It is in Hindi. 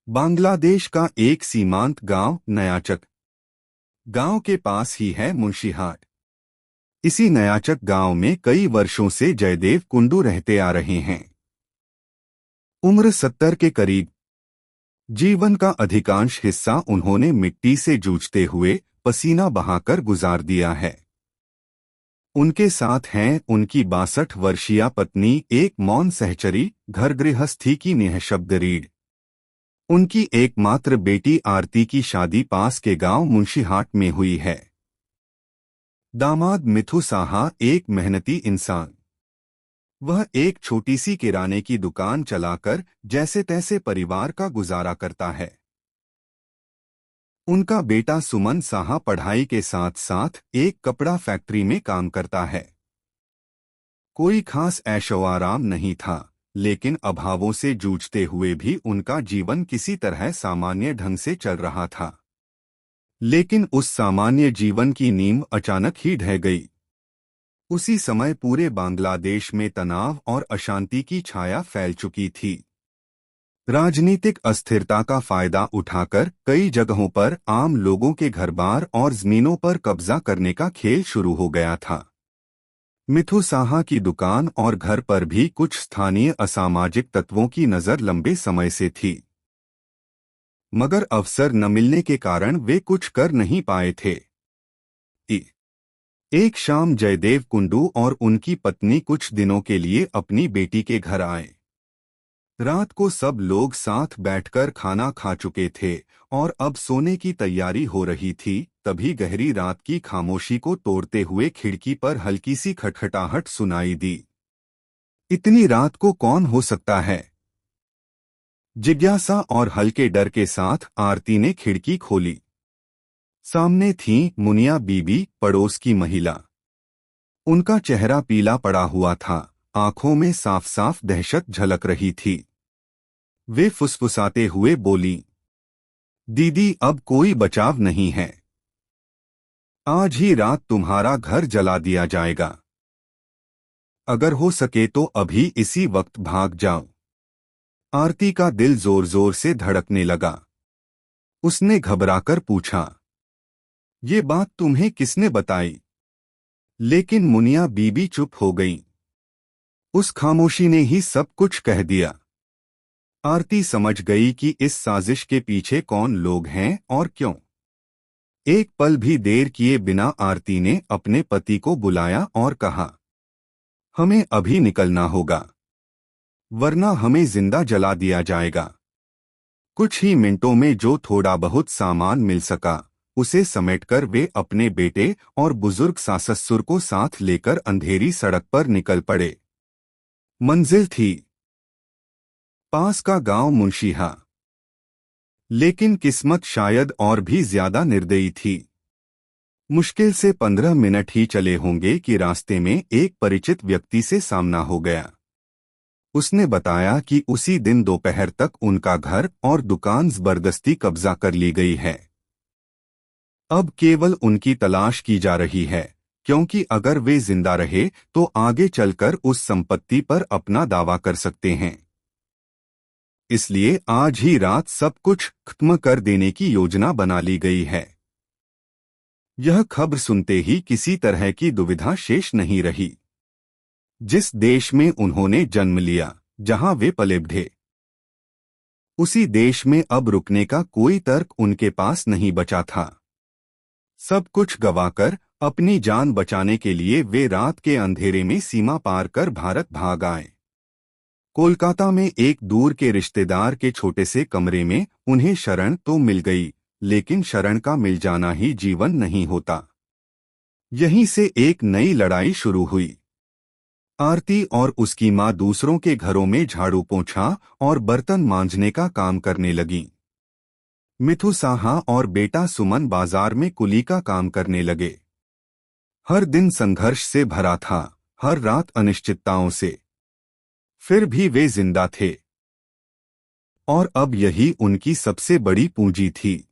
बांग्लादेश का एक सीमांत गांव नयाचक गांव के पास ही है मुंशीहाट। इसी नयाचक गांव में कई वर्षों से जयदेव कुंडू रहते आ रहे हैं। उम्र 70 के करीब। जीवन का अधिकांश हिस्सा उन्होंने मिट्टी से जूझते हुए पसीना बहाकर गुजार दिया है। उनके साथ हैं उनकी 62 वर्षीय पत्नी, एक मौन सहचरी, घर गृहस्थी की निःशब्द रीढ़। उनकी एकमात्र बेटी आरती की शादी पास के गांव मुंशीहाट में हुई है। दामाद मिथु साहा एक मेहनती इंसान। वह एक छोटी सी किराने की दुकान चलाकर जैसे तैसे परिवार का गुजारा करता है। उनका बेटा सुमन साहा पढ़ाई के साथ साथ एक कपड़ा फैक्ट्री में काम करता है। कोई खास ऐशोआराम नहीं था, लेकिन अभावों से जूझते हुए भी उनका जीवन किसी तरह सामान्य ढंग से चल रहा था। लेकिन उस सामान्य जीवन की नींव अचानक ही ढह गई। उसी समय पूरे बांग्लादेश में तनाव और अशांति की छाया फैल चुकी थी। राजनीतिक अस्थिरता का फायदा उठाकर कई जगहों पर आम लोगों के घर-बार और जमीनों पर कब्जा करने का खेल शुरू हो गया था। मिथु साहा की दुकान और घर पर भी कुछ स्थानीय असामाजिक तत्वों की नजर लंबे समय से थी, मगर अवसर न मिलने के कारण वे कुछ कर नहीं पाए थे। एक शाम जयदेव कुंडू और उनकी पत्नी कुछ दिनों के लिए अपनी बेटी के घर आए। रात को सब लोग साथ बैठकर खाना खा चुके थे और अब सोने की तैयारी हो रही थी। तभी गहरी रात की खामोशी को तोड़ते हुए खिड़की पर हल्की सी खटखटाहट सुनाई दी। इतनी रात को कौन हो सकता है? जिज्ञासा और हल्के डर के साथ आरती ने खिड़की खोली। सामने थी मुनिया बीबी, पड़ोस की महिला। उनका चेहरा पीला पड़ा हुआ था, आंखों में साफ साफ दहशत झलक रही थी। वे फुसफुसाते हुए बोली, दीदी अब कोई बचाव नहीं है। आज ही रात तुम्हारा घर जला दिया जाएगा। अगर हो सके तो अभी इसी वक्त भाग जाओ। आरती का दिल जोर जोर से धड़कने लगा। उसने घबराकर पूछा, ये बात तुम्हें किसने बताई? लेकिन मुनिया बीबी चुप हो गईं। उस खामोशी ने ही सब कुछ कह दिया। आरती समझ गई कि इस साजिश के पीछे कौन लोग हैं और क्यों। एक पल भी देर किए बिना आरती ने अपने पति को बुलाया और कहा, हमें अभी निकलना होगा, वरना हमें जिंदा जला दिया जाएगा। कुछ ही मिनटों में जो थोड़ा बहुत सामान मिल सका, उसे समेटकर वे अपने बेटे और बुजुर्ग सास-ससुर को साथ लेकर अंधेरी सड़क पर निकल पड़े। मंजिल थी पास का गांव मुंशीहा। लेकिन किस्मत शायद और भी ज्यादा निर्दयी थी। मुश्किल से 15 मिनट ही चले होंगे कि रास्ते में एक परिचित व्यक्ति से सामना हो गया। उसने बताया कि उसी दिन दोपहर तक उनका घर और दुकान जबरदस्ती कब्जा कर ली गई है। अब केवल उनकी तलाश की जा रही है, क्योंकि अगर वे जिंदा रहे तो आगे चलकर उस संपत्ति पर अपना दावा कर सकते हैं। इसलिए आज ही रात सब कुछ खत्म कर देने की योजना बना ली गई है। यह खबर सुनते ही किसी तरह की दुविधा शेष नहीं रही। जिस देश में उन्होंने जन्म लिया, जहां वे पले बढ़े, उसी देश में अब रुकने का कोई तर्क उनके पास नहीं बचा था। सब कुछ गंवाकर अपनी जान बचाने के लिए वे रात के अंधेरे में सीमा पार कर भारत भाग आए। कोलकाता में एक दूर के रिश्तेदार के छोटे से कमरे में उन्हें शरण तो मिल गई, लेकिन शरण का मिल जाना ही जीवन नहीं होता। यहीं से एक नई लड़ाई शुरू हुई। आरती और उसकी मां दूसरों के घरों में झाड़ू पोंछा और बर्तन मांजने का काम करने लगीं। मिथु साहा और बेटा सुमन बाजार में कुली का काम करने लगे। हर दिन संघर्ष से भरा था, हर रात अनिश्चितताओं से। फिर भी वे जिंदा थे, और अब यही उनकी सबसे बड़ी पूंजी थी।